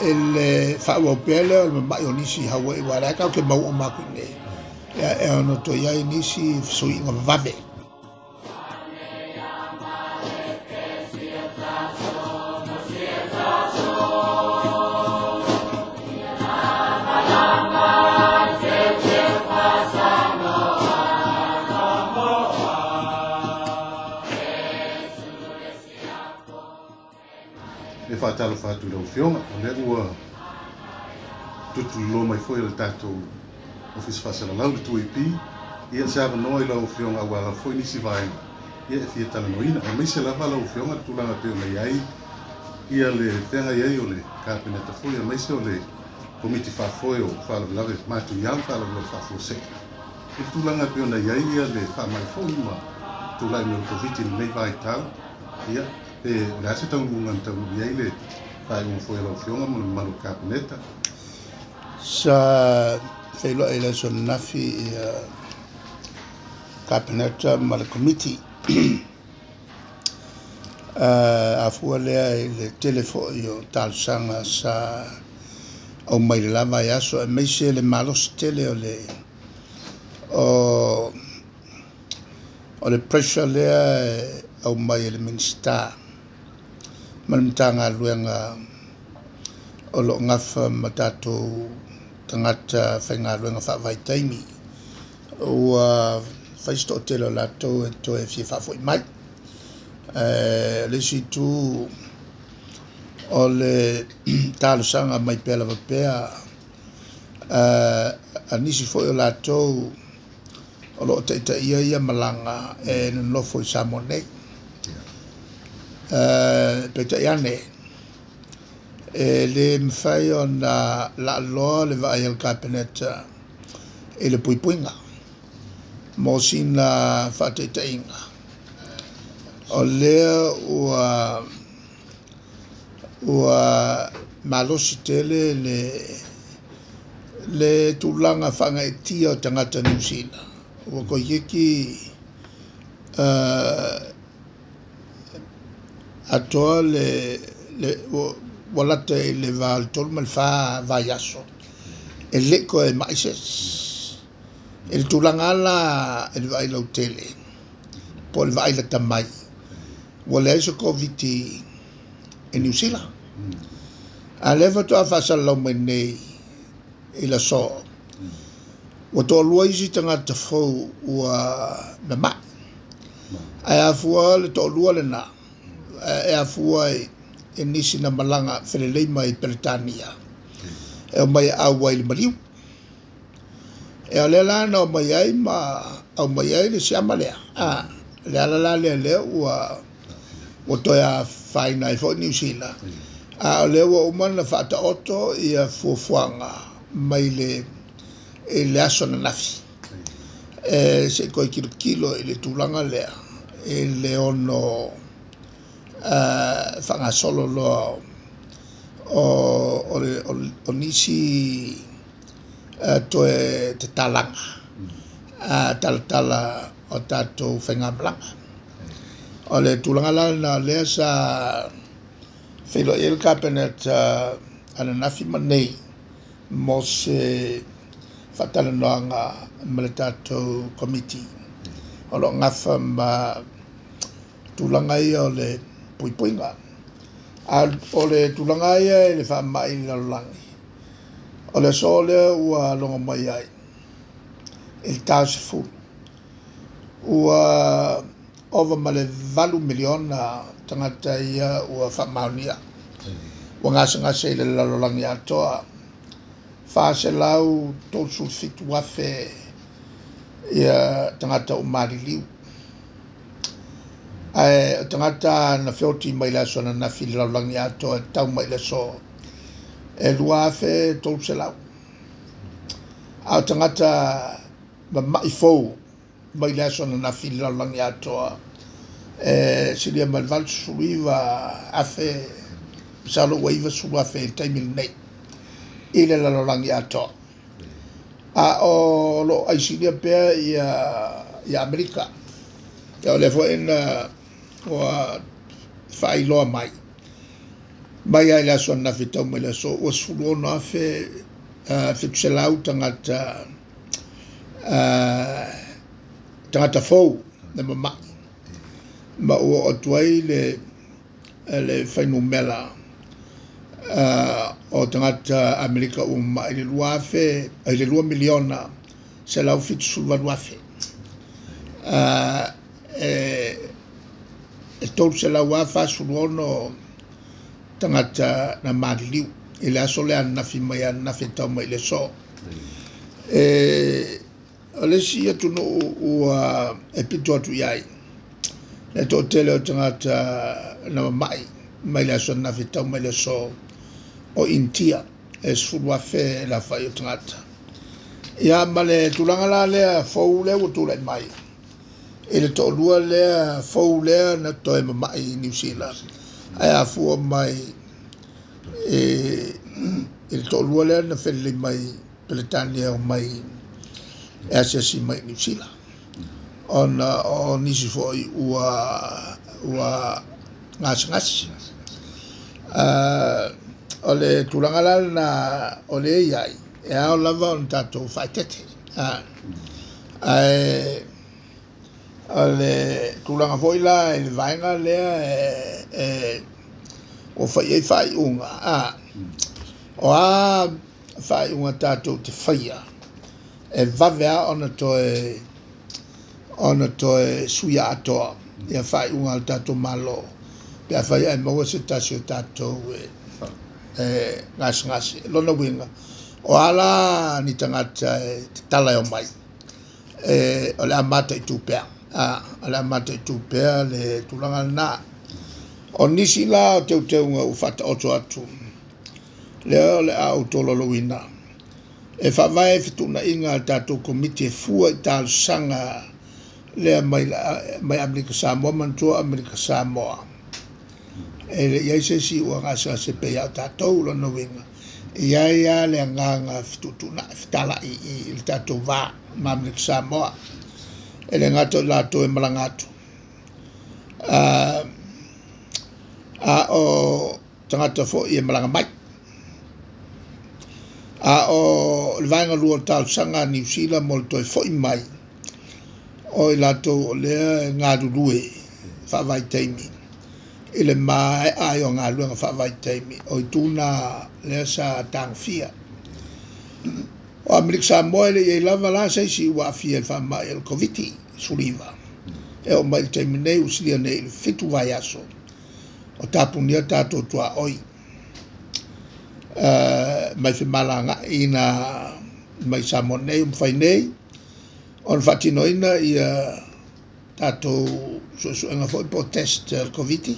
ele whaua o le mai o nisi hawa i wara ka ke mau o maku nei. E ono to iai nisi sui inga vave. E whaatalo whaatu rau whionga, o lea ua tutu lo mai foi le tātou office whasara lau le tuipi, ia sawa noa i lau whionga a wala foi nisi vaenga. Ia e fia tala noina, o meise lava lau whionga tulanga peo mai ai, ia le whenga iai o le kāpeneta foi, a meise o le komiti whafoi o whalawalawe mātu iau whalawalawe whafo seka. E tulanga peo na iai ia le whamai foi ma tulai me o koviti nei vai tau, ia e la se tau ngan tau iai le whai un foi lau whionga mo le malu kāpeneta. Sa whailo e le son nafi i kāpeneta ma le komiti. A fua lea i le telefo i o talsanga sa au mai le lava i aso e meise le malos tele o le o le pressure lea au mai le minsta malmtanga luenga o lo ngafa matato tangata whainga luenga whaavaitaimi o whaisto telo lato e to e fie whafoi mai le si tu o le talusanga mai pela vapea a nisi foi o lato o lo te ia malanga e nofo i Samonei peta iane le mwhai o na la loa le vai al kāpeneta e le puipuinga mo sina whateitainga o lea ua malosi tele le tulanga whanga e tia o tangata New Zealand ua ko yeki atoa le walata i le val tolma le wha vai aso e leko e maises e le tulanga ala e le vai lau tele po le vai la tamai ua le aiso koviti e New Zealand a lewa toa whasala lau mai nei i la so ua toa lua isi tangata fau ua na mai ai afua le toa lua le na e afua e nisi na malanga whelelei mai Britania e o mai au wai le maliu e o le lana o mai ai ma au mai ai le siama lea le alala lea ua toia whaina i fo New Zealand o le ua umana whaata oto i a fuafuanga mai le aso na nafi se koe kilo i le tūlanga lea e le ono whangasolo loa o nisi toe te talanga talatala o tātou whaingamalanga o le tūlanga lana lea sa whilo il kāpeneta ana nafi manei mo se whatala noanga ma le tātou komiti o lo ngafa ma tūlanga ia o le puipuinga o le tūlanga ia e le whamai lalangi o le sole ua longa mai ai il tāse fulu ua ova ma le 8 miliona tangata ia ua whamaunia ua ngasa i le lalangi atoa whaase lau tōsu fitu wafe ia tangata o mariliu tangata na whioti mai la so na whili laulangi ato e tau mai la so e lua afe tolu se lau a tangata ma mai fou mai la so na whili laulangi ato e silia malval suiva afe salo waiva sulu afe taimil nei ile la laulangi ato o lo ai silia pea ia Amerika ia o le fo ina o whailoa mai mai ai la so na fitau mai la so o sulu no fe fitselau tangata tangata fou na ma o tuai le fainu mela o tangata Amerika o mai le lua fe ai le 2 miliona se lau fitsul va fe e tau se lau fa suluono tangata na madiliu ele aso le ana fi mai ana fitau mai le so ole si atu no o epito atu yai le to tele o tangata na mai le aso na fitau mai le so o intia e sulua fe la fai o tangata ia male tulanga la le fou le o tula mai ele to lua le fou le na to e mai New Zealand ai a fu mai ele to lua le na fele mai Peletania mai SSC mai New Zealand on nisi foi ua ngas ole tulanga la na ole iai e ao lava on tatou faitete ale tulanga foi la ele vainga lea o fai unga fai unga tatou te faia e vavea ona toe suia atoa ia fai unga al tatou malo ia fai e maua se tasi o tatou ngasi lona winga o ala ni tangata te tala o mai o le amata i tupea le amata i tupea le tulanga na o nisi la o teuteunga u fata oto atu le au tololowina e whawai fituna inga al tatou komiti e fua i tal sanga le mai Amerika Samoa mantua Amerika Samoa e le iai se si ua ngasa se pe au tatou lona winga ia le nganga fitutuna fitala i le tatou va ma Amerika Samoa e le ngato lato e malangatu o tangata fo i malanga mai o le vainga lua tal sanga New Zealand mo le toi fo i mai o i lato le ngadulue whawai teimi ile mai ai o ngā luenga whawai teimi o i tūna lea sa tangwhia o Amerika Samoa ile i lava la seisi ua awhia i whamai el koviti suriva e o mai teimi nei usilia nei ili fitu vai aso o tapunia tato tua oi mai whimalanga ina mai Samoa nei umwhai nei on whatinoina i tato suenga foi protest el koviti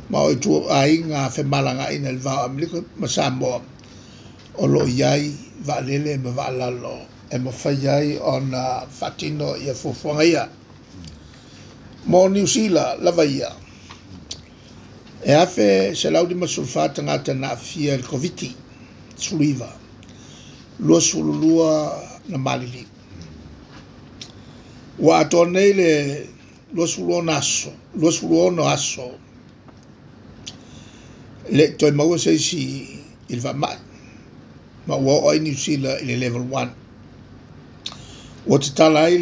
ma o tu ai nga whimalanga ina il vau Amerika ma Samoa o lo iai va lele me va lalo e mo fai ai on whatino i fufuanga ia mo New Zealand lava ia e afe se laudi masulfata ngata na fia el koviti suliva lua sululua na malili wa atone le lua suluono aso le toi maua seisi il va mai ma ua o New Zealand ile level 1 o te tala ai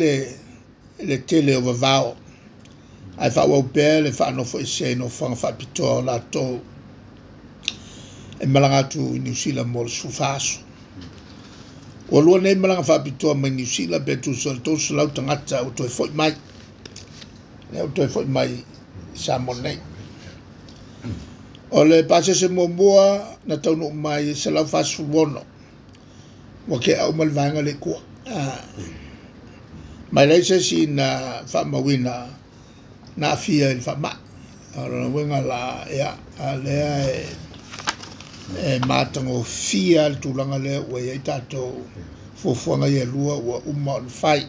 le tele o vavao ai fa o pe le fa no fo se no fa pito la to e malanga tu New Zealand mo su faso o lo ne malanga fa pito ma New Zealand be tu so to so la tangata o to fo mai ne o to fo mai sa mo nei o le pase se mo boa na tau no mai se la fa su bono mo ke au mal vanga le ko mai le se si na fa mawina na fia il fa ma ora wenga la ya ale matango fia tu langa le we ai tato fofuanga ye lua wa uma fai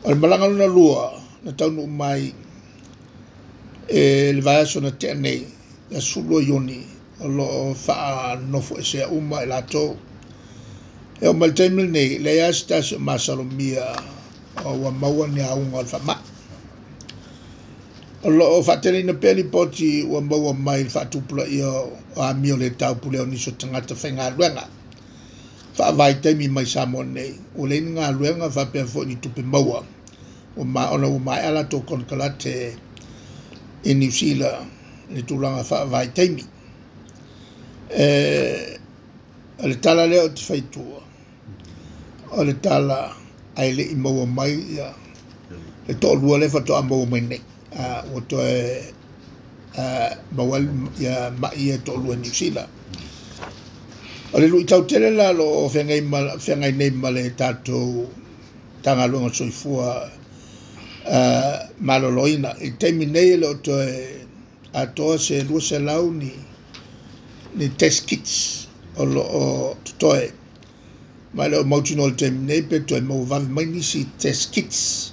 o malanga na lua na tau no mai le vai so na tene ya sulo yoni lo fa no fo se uma la to e o mal temel nei le ya sta masalomia o wa maua ni a unga fa ma o fatele na peli poti o mo mai fa tu pula io a mio le tau pule o niso tangata whenga luenga fa vai te mi mai sa mone o le nga luenga fa pe fo ni tupe maua o ma ona o mai ala to kon kalate in New Zealand ni tulanga fa vai te mi le tala leo te faitua o le tala ai le i maua mai le to lua le fa to a maua mai nei o to mawal ya mai e to lua New Zealand o le lui tau tele la lo whengai nei ma le tatou tanga lunga soifua maloloina i teimi nei le o to a toa se lua se lau ni test kits o lo o tutoe ma le o mautino le teimi nei pe to e mau vavi mai nisi test kits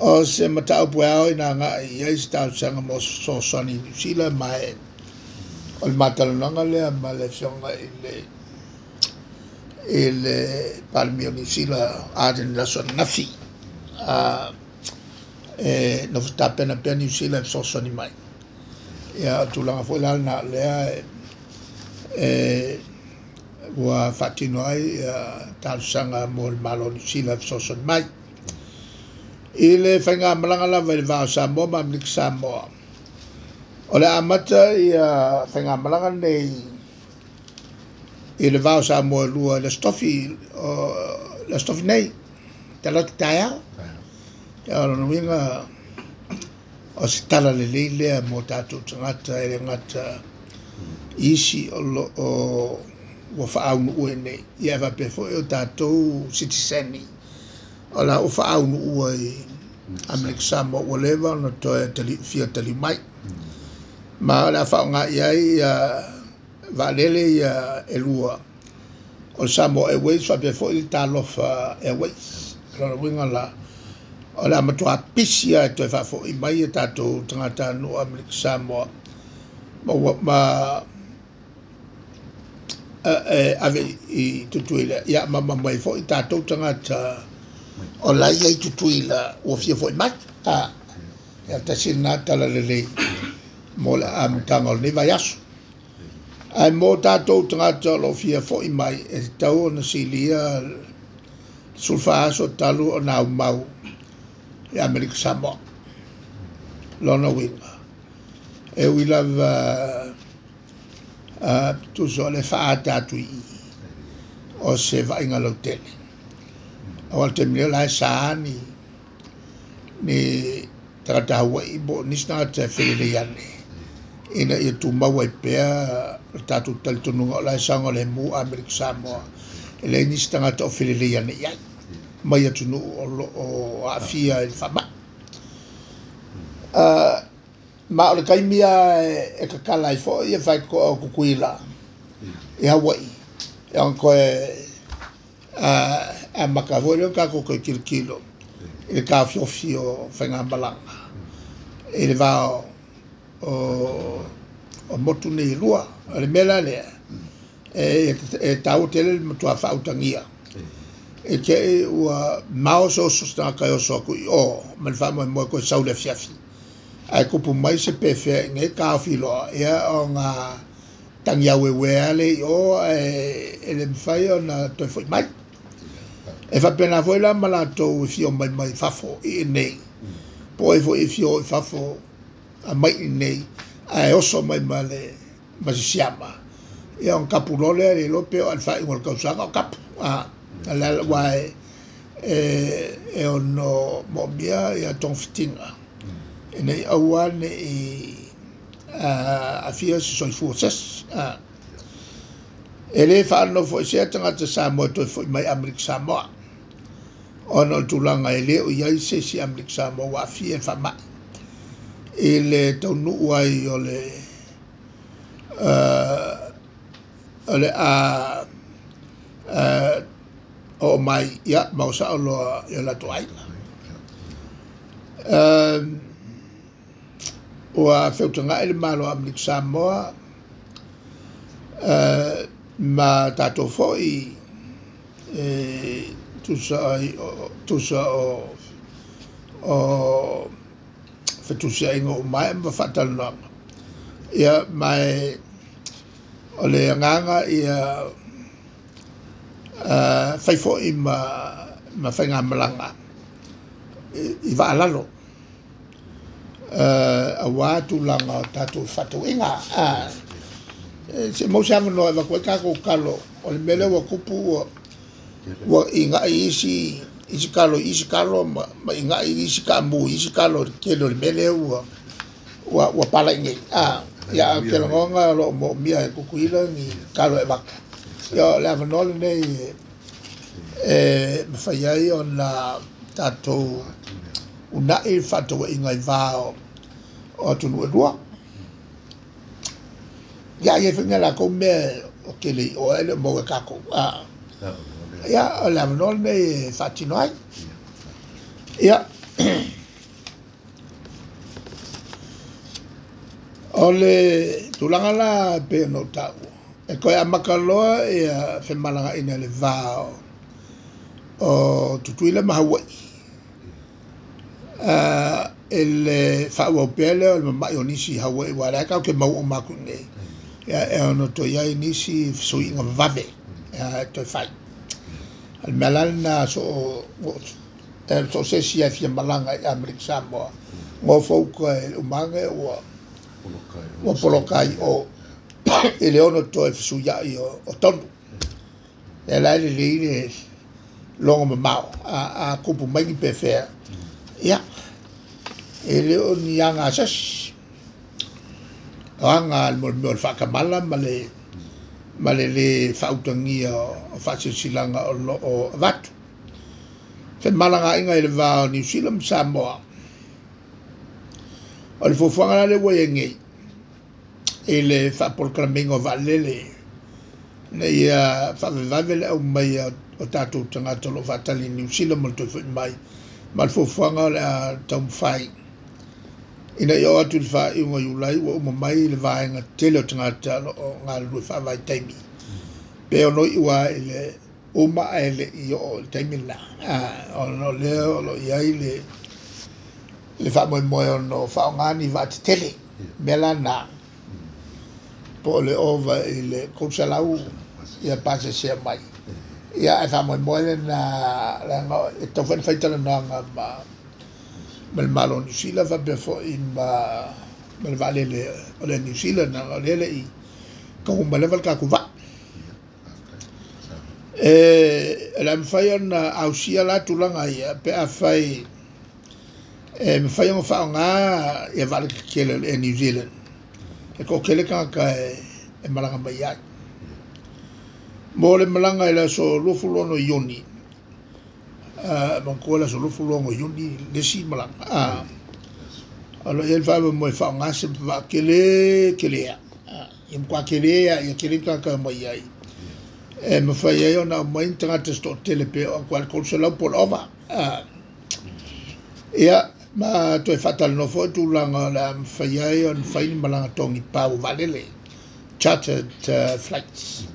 o se matau puao ina nga i eis tau sanga mo sosani New Zealand mai o le matalonanga lea ma le fionga i le palmio New Zealand aden la son nafi no fta pena pe New Zealand sosani mai ia tulanga foi la na lea wa fatino ai tau sanga mo le malo New Zealand sosani mai ile whainga malanga lava i le vao Samoa ma mlik Samoa. O le amata i whainga malanga nei i le vao Samoa lua le stofi nei te laki tae au. Te alo nuinga o se tala le leilea mo tātou tangata e le ngata isi o whaau nuue nei. Ia whapefo e o tātou citizeni. O la o whaau nuua i Amrik Samoa whatever no toe fia tali mai. Ma la whaau ngā iai valele e lua. O Samoa Airways whapefo i tālofa Airways. Rana winga la. O la matua pisia e toe whafo i mai e tātou tangata no Amrik Samoa. Ma ave i tutuila. Ia mama mai fo i tātou tangata o lai ai tutuila o fia foi mai e ta sina tala lele mo la am tangol ni vai aso ai mo tatou tangata lo fia foi mai e tau na silia sulfa aso talu o nau mau e Amerika Samoa lona winga e we love tu so le fa tatui o se vai ngalo tele o te mele la sa ni tata Hawaii bo ni sta te fele yane ina e tu mawa pe tatu tal tunu la sa ngole mu Amerika Samoa ele ni sta to fele yane ya mai tu no o afia il fama ma o kai mia e ka kala fo e fai ko kuila e Hawaii e anko a makavolo ka ko kilo e ka fio whainga balanga e le vao o motu nei lua le mela lea e tau tele matua whautangia e ke ua mao so sta ka o so ku o man fa mo ko sau le fiafi ai kupu mai se pefe nge ka filo e o nga tangia we ale o e le mfai na to foi mai e fa pena foi la malato fio mai fafo e nei poi foi fio fafo a mai nei ai oso mai male ma si chiama e un capulole e lo peo al fa igual causa cap la wai e ono mobia e ton fitinga e nei awane a fia so forces ele fa no foi certa te Samoa to foi mai Amerika Samoa ono tulanga ele o ia se si Amerika Samoa wa fia fa mai ele to nu wai ole o mai ya mausa lo la toai o a feutanga ele malo Amerika Samoa ma tato foi tu sa o fetusia ingo mai ma fatal no ia mai ole nganga ia fai fo I ma fai ngā malanga I va alalo a watu langa tatu fatu inga se mo sa no va ko ka ko kalo o le mele wa kupu wa inga isi kalo ma inga isi kambu isi kalo ke lo mele wa pala ngi ya ke lo nga lo mo mia ku kuila ni kalo e va yo la no ne fai on la tatu una il fatto inga va o tu no dua ya ye finga la come o che le o ele mo ka ko ya la no ne fatti noi ya ole tu la la pe no ta e ko ya makalo e fe malanga ina le va o tu ile ma hawaii el fawo pele o mai onisi hawaii wala ka ke mau o makune ya e no to ya inisi suinga vave ya to fai al malana so se si afia malanga Amerika Samoa mo fouko e umange o polokai o ele ono to e suya o tonu e la le longo mau a kupu mai pe fe ya ele o nianga sas anga mo fa kamala male le fautangi o fa silanga o vat fe malanga inga ele va New Zealand Samoa o le fofanga le wenge ele fa por clamingo valele ne ia fa vavele o mai o tatu tanga tolo fatali New Zealand mo to mai mal fofanga la tom fai ina yo atu fa I mo yulai o mo mai le va nga tele tanga talo o nga lu fa vai taimi pe no iwa ele o ma ele yo taimi la o no le lo ya ile le fa mo no fa nga ni va tele melana po le over ile kosalau ia pase se mai ia fa mo le na la to fa tele na ma bel malo New Zealand va be fo in ma bel vale le New Zealand na le I ko ma level ka ku va la mfai na ausia la tulanga ia pe a fai mfai on fa nga e vale ke le New Zealand e ko kele ka e malanga mai ai mo le malanga ila so lufulo no yoni mankola so lufulo no yoni le si malanga alo el fa mo fa nga se va kele ya im kwa kele ya kele ka mai ai me fa ia na mai tanga te sto telepe o qual consola por ova ia ma to fatal no fo tu langa la fa ia on fa ni malanga tongi pa valele chartered flights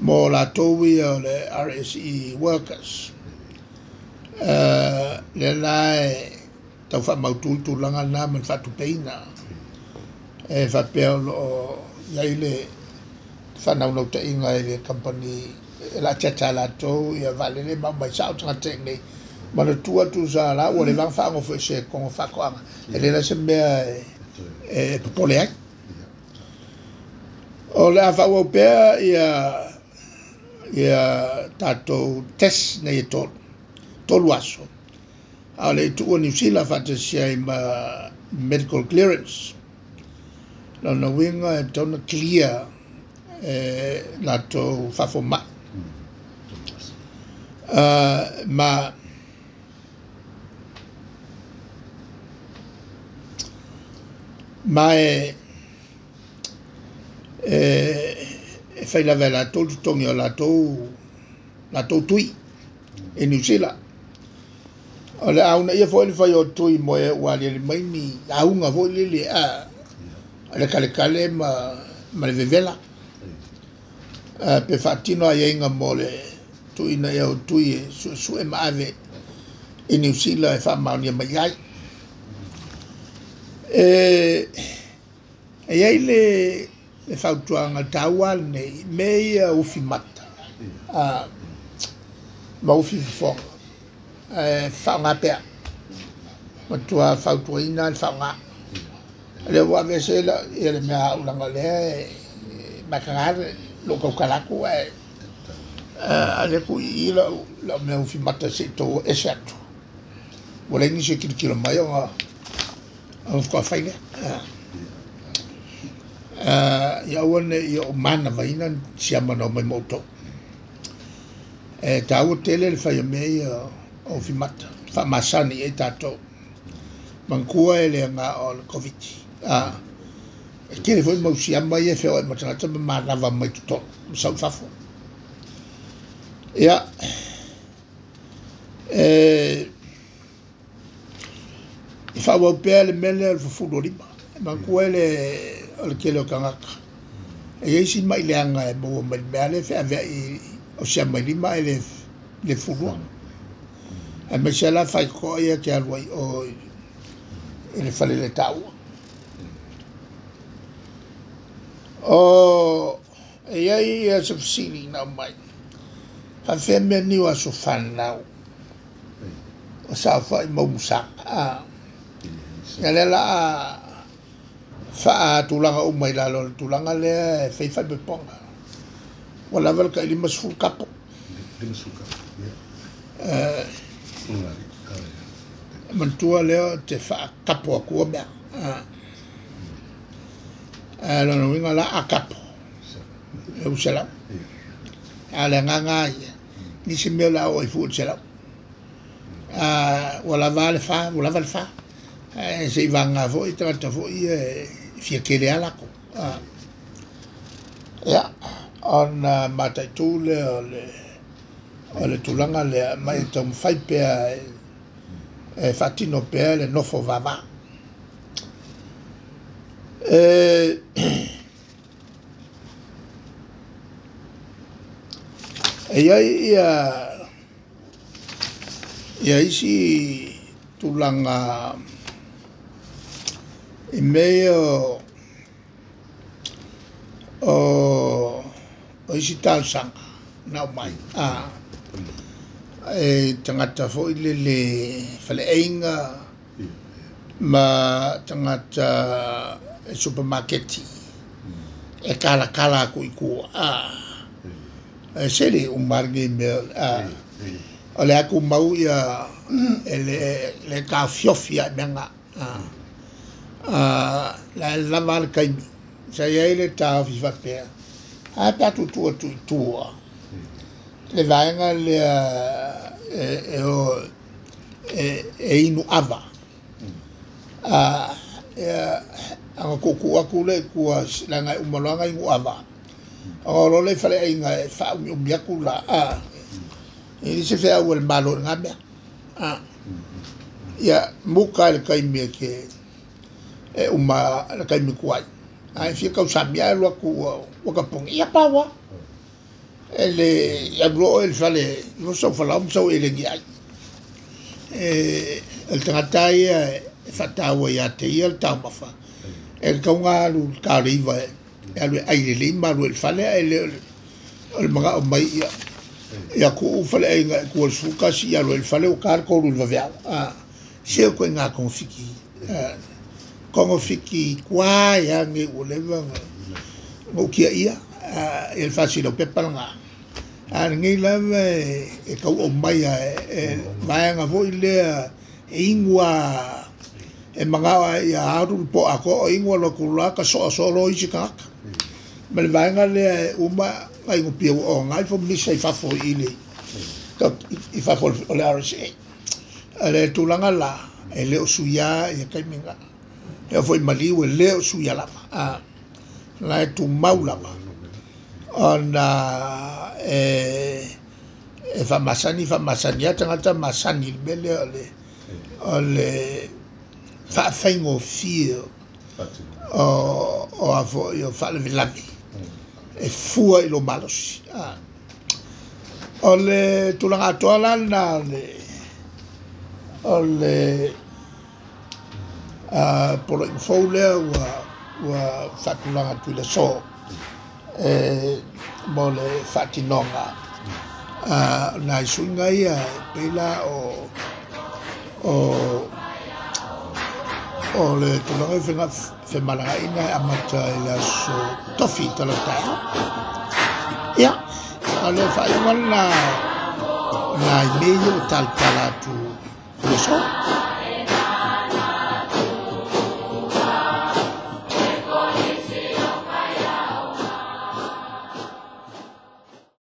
mo la towi o le RSE workers le lai tau fa mautul tu langa na man fa tu peina e fa pe o ia ile fa na no te inga ile company la chacha la to ia valele ma mai sa tanga tekne ma le tua tu sa la o le van fa ngo fe se con fa ko ele la se me popole o le fa o pe ia tato test nei to luaso ale tu New Zealand fa te sia ma medical clearance no winga don't clear la to fa fo ma fai la vela to tongi la to tui e New Zealand ole auna ia foi fai o tui mo e wali le mai ni aunga foi le ale kale ma le vela pe fatino ai inga mole tui na e tui su e ma ave e New Zealand e fa ma ni mai ai e ai le fautuanga taua nei mei ufi mata ma ufi fonga whaunga pea matua fautuaina le whaunga le wa vesela e le mea ulanga le makangare lo kaukalaku ale ku i la mea ufi mata se to ese atu wala ingi se kilo mai o kwa whainga ia wane ia o mana vaina siama na mai moto tau tele le whaia mei o ufi mata whamasani e tato mankua e le ngā o le COVID kere foi mau siama i e wheo e matangata ma manawa mai tuto sau fafo ia whawau pēr le mele al fufudo lima mankua e le kele o kangaka e eisi mai le anga e mo mai mea le whea vea i o siama i lima e le furua e me se la whai koa ia ke aluai o e le whale le tau o e iai e se fsiri na mai ka whea mea niwa so whanau o sa whai mau musaka ia le la wha tulanga o mai lalo tulanga le whai whai beponga wala vel ka ili masful kapo mantua leo te wha kapo a kua mea lana winga la a kapo e uselau a le nganga ia nisi mea la o i fu uselau wala vale fa wala vale fa se i vanga fo i tangata fo i fia kele alako ia on matai tu le o le tulanga le mai tom fai pea e fatino pea le nofo vava ia isi tulanga i mei o isi talsanga nau mai e tangata fo i le whale einga ma tangata e supermarketi e kala ku i kua e sele umarge mea o le aku mau ia le ka fiofia menga la lava le kaimi sa ia le ta viva pea a ta tu le vaenga le inu ava anga kuku aku le kua langa umalanga inu ava o le fale ainga fa umiaku la ini se fea ua le malo nga mea ia muka le kaimi ke uma le kaimi kuai ai fia kau samia e luaku wakapongi ia pawa ele ia bro el fale no so fala so ele ngai el tangata ia fatawa ia te ia el tamafa el kaunga lu kariva ele ai le malu el fale ele el maga mai ia ku fale ainga ku suka si ia el fale o kar ko lu vavea se ko nga konfiki como fiki kwa ya ngi uleva mo kia ia el facile pepanga ngi lave e ka o mai vai nga vo ile ingwa e manga ya aru po ako ingwa lo kula ka so lo i ka me vai nga le uma ai ngo pio o ngai fo mi sei fa fo ile ka I fa fo le arse ale tulanga la ele o suya e ka minga e foi maliu e leo suya la la tu maula ona fa masani tangata masani bele ole fa faingo fio o avo io fa le vilavi e fua I lo malos ole tulanga toala na ole Polo infoulea ua whatulanga tui le so. Mo le whatinonga. Na isunga ia pila o le tulanga whenga whemalanga ina amata i la so tofi talatau. Ia, a le whaiwan na i meio talpala tu le so.